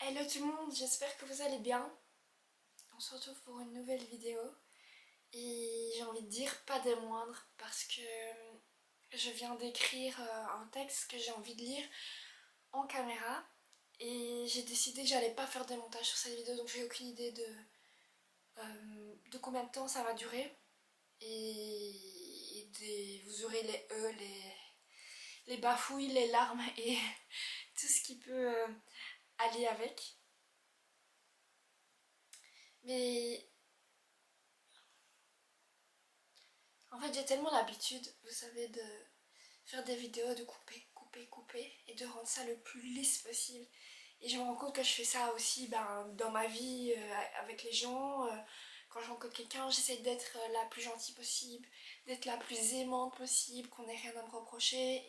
Hello tout le monde, j'espère que vous allez bien. On se retrouve pour une nouvelle vidéo et j'ai envie de dire pas des moindres parce que je viens d'écrire un texte que j'ai envie de lire en caméra et j'ai décidé que j'allais pas faire des montages sur cette vidéo, donc j'ai aucune idée de combien de temps ça va durer et vous aurez les les bafouilles, les larmes et tout ce qui peut aller avec. Mais en fait, j'ai tellement l'habitude, vous savez, de faire des vidéos, de couper, couper, couper et de rendre ça le plus lisse possible. Et je me rends compte que je fais ça aussi dans ma vie, avec les gens. Quand je rencontre quelqu'un, j'essaie d'être la plus gentille possible, d'être la plus aimante possible, qu'on n'ait rien à me reprocher.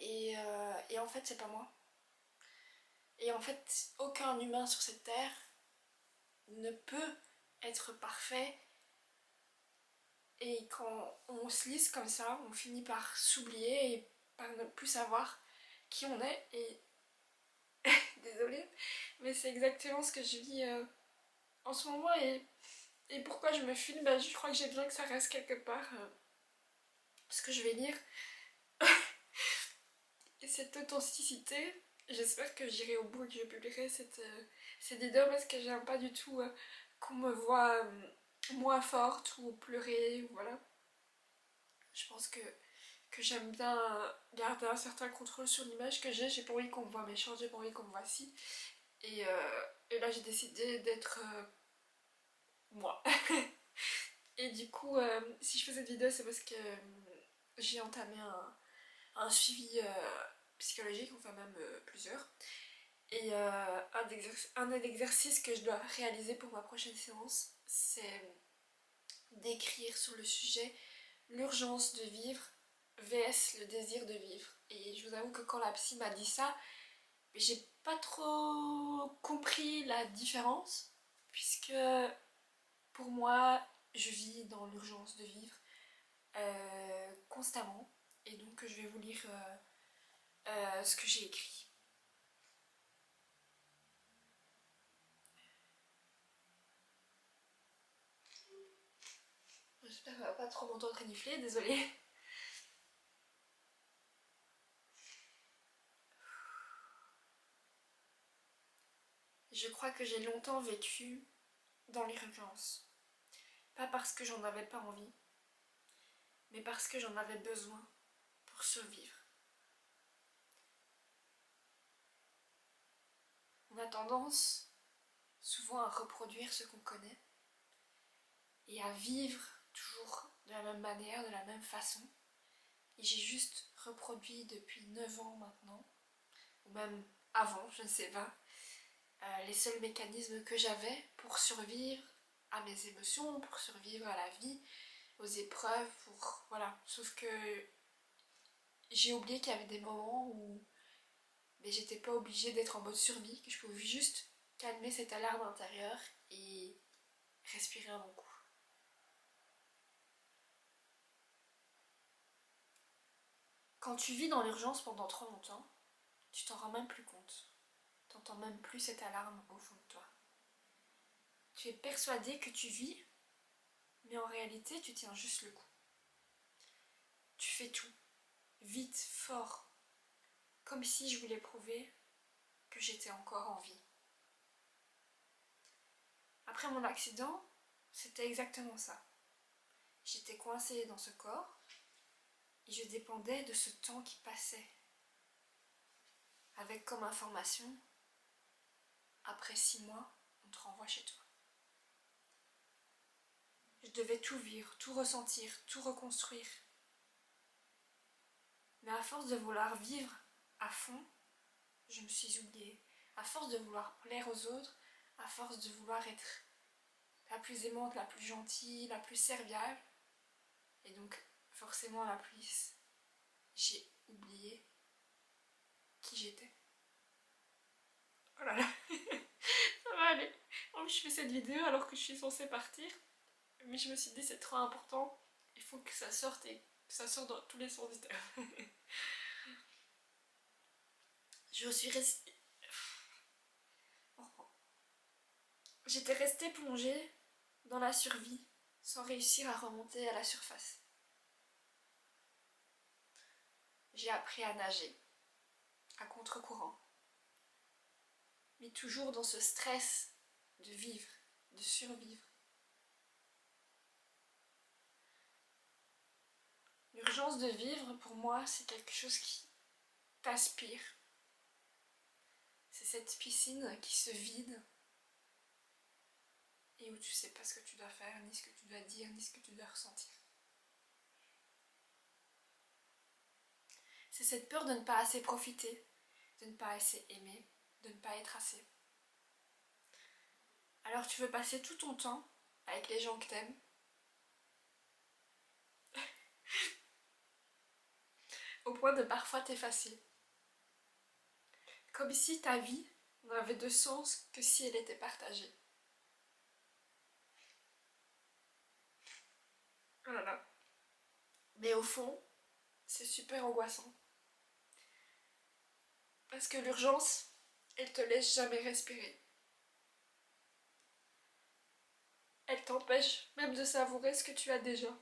Et en fait, c'est pas moi. Et en fait, aucun humain sur cette terre ne peut être parfait. Et quand on se lisse comme ça, on finit par s'oublier et par ne plus savoir qui on est. Et désolée, mais c'est exactement ce que je vis en ce moment. Et pourquoi je me filme, je crois que j'ai besoin que ça reste quelque part. Ce que je vais lire. Et cette authenticité, j'espère que j'irai au bout et que je publierai cette vidéo parce que j'aime pas du tout qu'on me voit moins forte ou pleurer. Voilà. Je pense que j'aime bien garder un certain contrôle sur l'image que j'ai. J'ai pas envie qu'on me voit méchante, j'ai pas envie qu'on me voit si. Et là j'ai décidé d'être moi. Et du coup, si je fais cette vidéo, c'est parce que j'ai entamé un suivi psychologique, enfin même plusieurs. Et un des exercices que je dois réaliser pour ma prochaine séance, c'est d'écrire sur le sujet l'urgence de vivre vs le désir de vivre. Et je vous avoue que quand la psy m'a dit ça, j'ai pas trop compris la différence, puisque pour moi, je vis dans l'urgence de vivre constamment. Et donc je vais vous lire ce que j'ai écrit. J'espère qu'elle va pas trop m'entendre renifler, désolée. Je crois que j'ai longtemps vécu dans l'urgence. Pas parce que j'en avais pas envie, mais parce que j'en avais besoin pour survivre. On a tendance souvent à reproduire ce qu'on connaît et à vivre toujours de la même manière, de la même façon. Et j'ai juste reproduit depuis 9 ans maintenant, ou même avant, je ne sais pas, les seuls mécanismes que j'avais pour survivre à mes émotions, pour survivre à la vie, aux épreuves, pour... voilà. Sauf que j'ai oublié qu'il y avait des moments où j'étais pas obligée d'être en mode survie, que je pouvais juste calmer cette alarme intérieure et respirer un bon coup. Quand tu vis dans l'urgence pendant trop longtemps, tu t'en rends même plus compte. T'entends même plus cette alarme au fond de toi. Tu es persuadé que tu vis, mais en réalité tu tiens juste le coup. Tu fais tout, vite, fort, comme si je voulais prouver que j'étais encore en vie. Après mon accident, c'était exactement ça. J'étais coincée dans ce corps et je dépendais de ce temps qui passait. Avec comme information, après 6 mois, on te renvoie chez toi. Je devais tout vivre, tout ressentir, tout reconstruire. Mais à force de vouloir vivre à fond, je me suis oubliée. À force de vouloir plaire aux autres, à force de vouloir être la plus aimante, la plus gentille, la plus serviable, et donc forcément la plus, j'ai oublié qui j'étais. Oh là là, ça va aller. En plus je fais cette vidéo alors que je suis censée partir, mais je me suis dit c'est trop important, il faut que ça sorte et que ça sorte dans tous les sens du terme. Je suis restée... j'étais restée plongée dans la survie sans réussir à remonter à la surface. J'ai appris à nager, à contre-courant, mais toujours dans ce stress de vivre, de survivre. L'urgence de vivre, pour moi, c'est quelque chose qui t'aspire. C'est cette piscine qui se vide et où tu sais pas ce que tu dois faire, ni ce que tu dois dire, ni ce que tu dois ressentir. C'est cette peur de ne pas assez profiter, de ne pas assez aimer, de ne pas être assez. Alors tu veux passer tout ton temps avec les gens que t'aimes, au point de parfois t'effacer. Comme si ta vie n'avait de sens que si elle était partagée. Oh là là. Mais au fond, c'est super angoissant. Parce que l'urgence, elle te laisse jamais respirer. Elle t'empêche même de savourer ce que tu as déjà.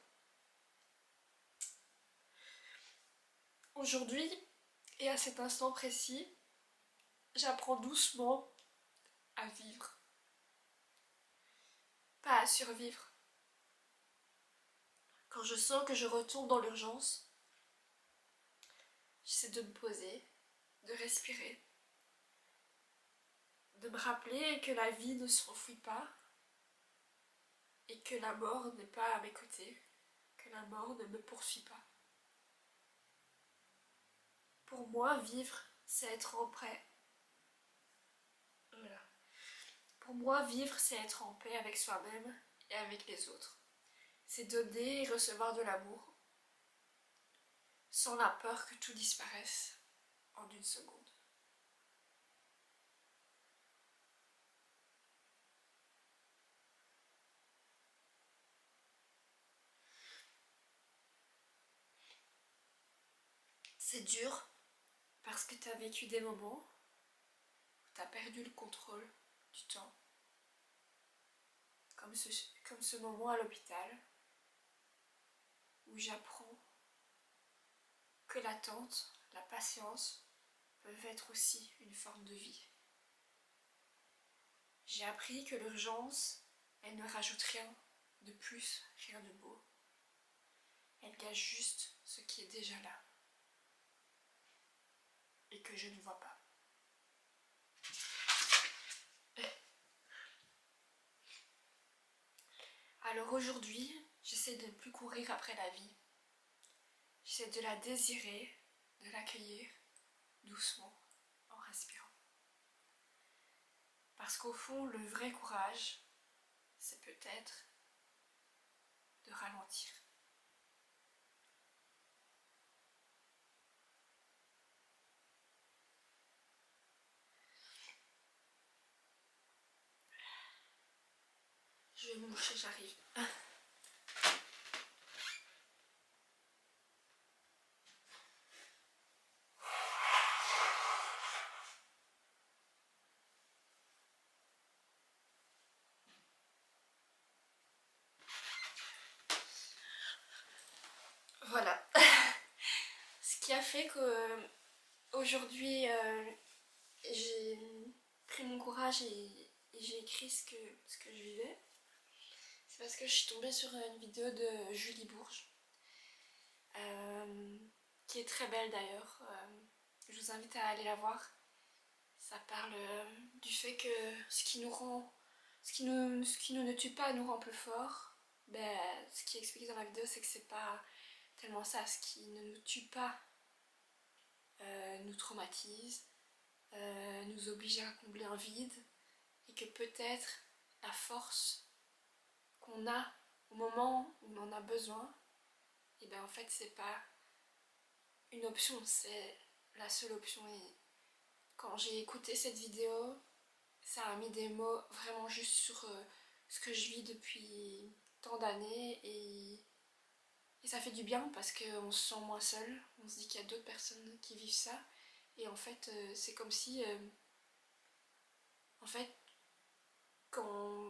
Aujourd'hui, et à cet instant précis, j'apprends doucement à vivre. Pas à survivre. Quand je sens que je retombe dans l'urgence, j'essaie de me poser, de respirer, de me rappeler que la vie ne s'enfuit pas et que la mort n'est pas à mes côtés, que la mort ne me poursuit pas. Pour moi, vivre, c'est être en paix. Voilà. Pour moi, vivre, c'est être en paix avec soi-même et avec les autres. C'est donner et recevoir de l'amour, sans la peur que tout disparaisse en une seconde. C'est dur parce que tu as vécu des moments où tu as perdu le contrôle du temps. Comme ce moment à l'hôpital où j'apprends que l'attente, la patience peuvent être aussi une forme de vie. J'ai appris que l'urgence, elle ne rajoute rien de plus, rien de beau. Elle cache juste ce qui est déjà là et que je ne vois pas. Alors aujourd'hui, j'essaie de ne plus courir après la vie. J'essaie de la désirer, de l'accueillir doucement, en respirant. Parce qu'au fond, le vrai courage, c'est peut-être de ralentir. Je vais me moucher, j'arrive. Voilà. Ce qui a fait qu'aujourd'hui, j'ai pris mon courage et j'ai écrit ce que je vivais. C'est parce que je suis tombée sur une vidéo de Julie Bourges, qui est très belle d'ailleurs. Je vous invite à aller la voir. Ça parle du fait que ce qui nous ne tue pas nous rend plus forts. Ben, ce qui est expliqué dans la vidéo, c'est que c'est pas tellement ça. Ce qui ne nous tue pas nous traumatise, nous oblige à combler un vide, et que peut-être la force qu'on a au moment où on en a besoin, et ben en fait c'est pas une option, c'est la seule option. Et quand j'ai écouté cette vidéo, ça a mis des mots vraiment juste sur ce que je vis depuis tant d'années, et ça fait du bien parce qu'on se sent moins seul, on se dit qu'il y a d'autres personnes qui vivent ça, et en fait c'est comme si en fait quand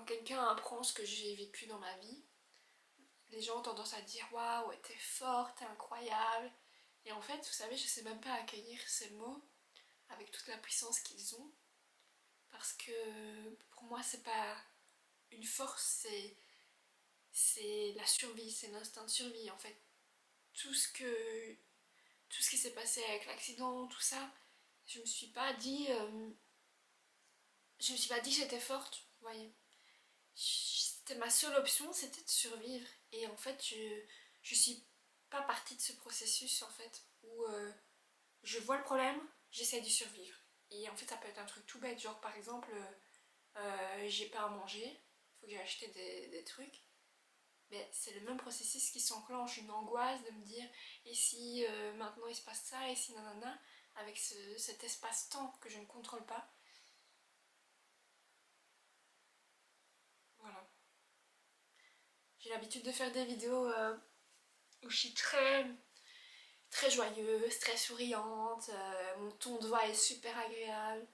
quand quelqu'un apprend ce que j'ai vécu dans ma vie, les gens ont tendance à dire waouh, t'es forte, t'es incroyable. Et en fait, vous savez, je sais même pas accueillir ces mots avec toute la puissance qu'ils ont. Parce que pour moi, c'est pas une force, c'est la survie, c'est l'instinct de survie en fait. Tout ce que tout ce qui s'est passé avec l'accident, tout ça, je me suis pas dit je me suis pas dit que j'étais forte, vous voyez. C'était ma seule option, c'était de survivre. Et en fait, je suis pas partie de ce processus en fait où je vois le problème, j'essaie de survivre. Et en fait, ça peut être un truc tout bête, genre par exemple, j'ai pas à manger, faut que j'ai acheté des trucs. Mais c'est le même processus qui s'enclenche, une angoisse de me dire et si maintenant il se passe ça, et si nanana, avec cet espace-temps que je ne contrôle pas. Voilà. J'ai l'habitude de faire des vidéos où je suis très joyeuse, très souriante, mon ton de voix est super agréable.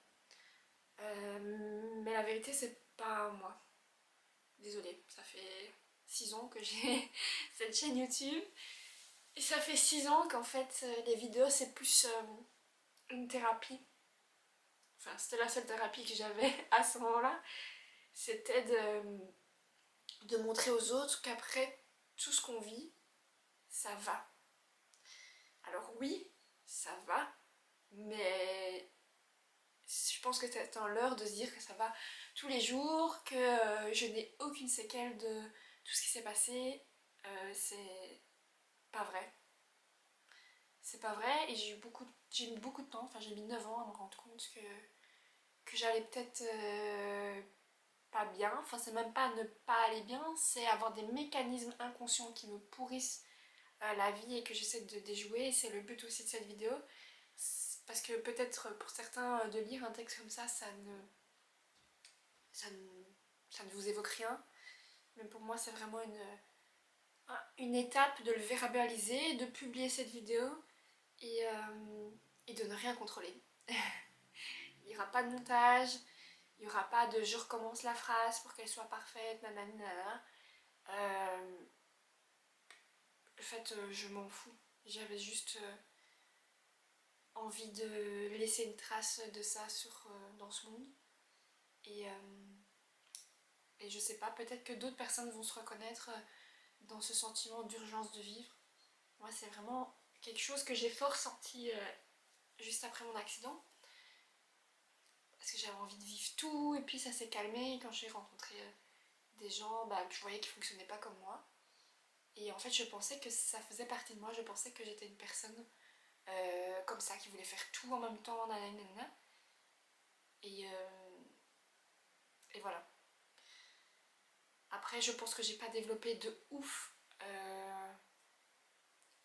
Mais la vérité, c'est pas moi. Désolée, ça fait 6 ans que j'ai cette chaîne YouTube. Et ça fait 6 ans qu'en fait, les vidéos, c'est plus une thérapie. Enfin, c'était la seule thérapie que j'avais à ce moment-là. C'était de montrer aux autres qu'après tout ce qu'on vit, ça va. Alors oui, ça va, mais je pense que c'est un leurre de se dire que ça va tous les jours, que je n'ai aucune séquelle de tout ce qui s'est passé. C'est pas vrai. C'est pas vrai et j'ai mis beaucoup de temps, enfin j'ai mis 9 ans à me rendre compte que j'allais peut-être pas bien. Enfin c'est même pas ne pas aller bien, c'est avoir des mécanismes inconscients qui me pourrissent la vie et que j'essaie de déjouer. C'est le but aussi de cette vidéo. Parce que peut-être pour certains de lire un texte comme ça ne, ça ne vous évoque rien. Mais pour moi c'est vraiment une étape de le verbaliser, de publier cette vidéo et de ne rien contrôler. Il n'y aura pas de montage, il n'y aura pas de je recommence la phrase pour qu'elle soit parfaite, nanana, nanana. En fait, je m'en fous. J'avais juste envie de laisser une trace de ça dans ce monde. Et, et je sais pas, peut-être que d'autres personnes vont se reconnaître dans ce sentiment d'urgence de vivre. Moi, c'est vraiment quelque chose que j'ai fort senti juste après mon accident. Parce que j'avais envie de vivre tout, et puis ça s'est calmé quand j'ai rencontré des gens que je voyais qui fonctionnaient pas comme moi. Et en fait, je pensais que ça faisait partie de moi, je pensais que j'étais une personne comme ça, qui voulait faire tout en même temps, nanana. Et, et voilà. Après, je pense que j'ai pas développé de ouf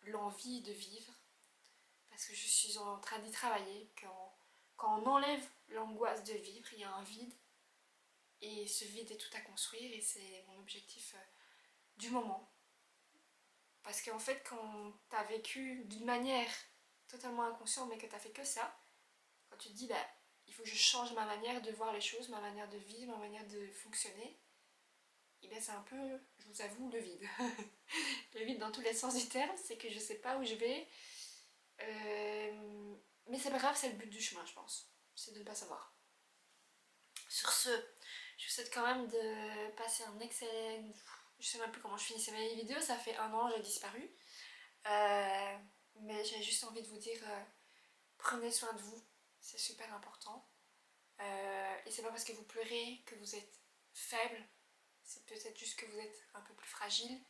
l'envie de vivre, parce que je suis en train d'y travailler. Quand on enlève l'angoisse de vivre, il y a un vide, et ce vide est tout à construire, et c'est mon objectif du moment. Parce qu'en fait, quand t'as vécu d'une manière totalement inconsciente, mais que t'as fait que ça, quand tu te dis, il faut que je change ma manière de voir les choses, ma manière de vivre, ma manière de fonctionner, et bien c'est un peu, je vous avoue, le vide. Le vide dans tous les sens du terme, c'est que je sais pas où je vais. Mais c'est pas grave, c'est le but du chemin, je pense. C'est de ne pas savoir. Sur ce, je vous souhaite quand même de passer un excellent... Je sais même plus comment je finissais mes vidéos, ça fait 1 an, j'ai disparu. Mais j'ai juste envie de vous dire, prenez soin de vous, c'est super important. Et c'est pas parce que vous pleurez que vous êtes faible, c'est peut-être juste que vous êtes un peu plus fragile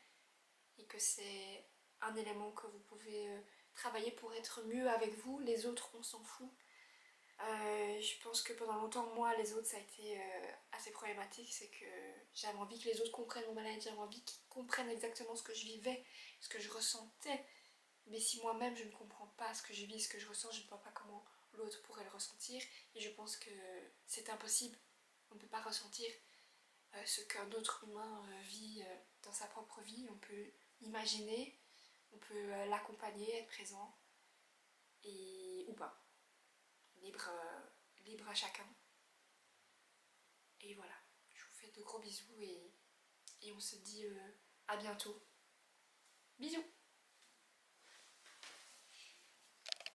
et que c'est un élément que vous pouvez travailler pour être mieux avec vous. Les autres, on s'en fout. Je pense que pendant longtemps, moi, les autres, ça a été assez problématique. C'est que j'avais envie que les autres comprennent mon mal-être, j'avais envie qu'ils comprennent exactement ce que je vivais, ce que je ressentais. Mais si moi-même, je ne comprends pas ce que je vis, ce que je ressens, je ne vois pas comment l'autre pourrait le ressentir. Et je pense que c'est impossible. On ne peut pas ressentir ce qu'un autre humain vit dans sa propre vie. On peut imaginer, on peut l'accompagner, être présent, ou pas. Libre à chacun. Et voilà, je vous fais de gros bisous et on se dit à bientôt. Bisous!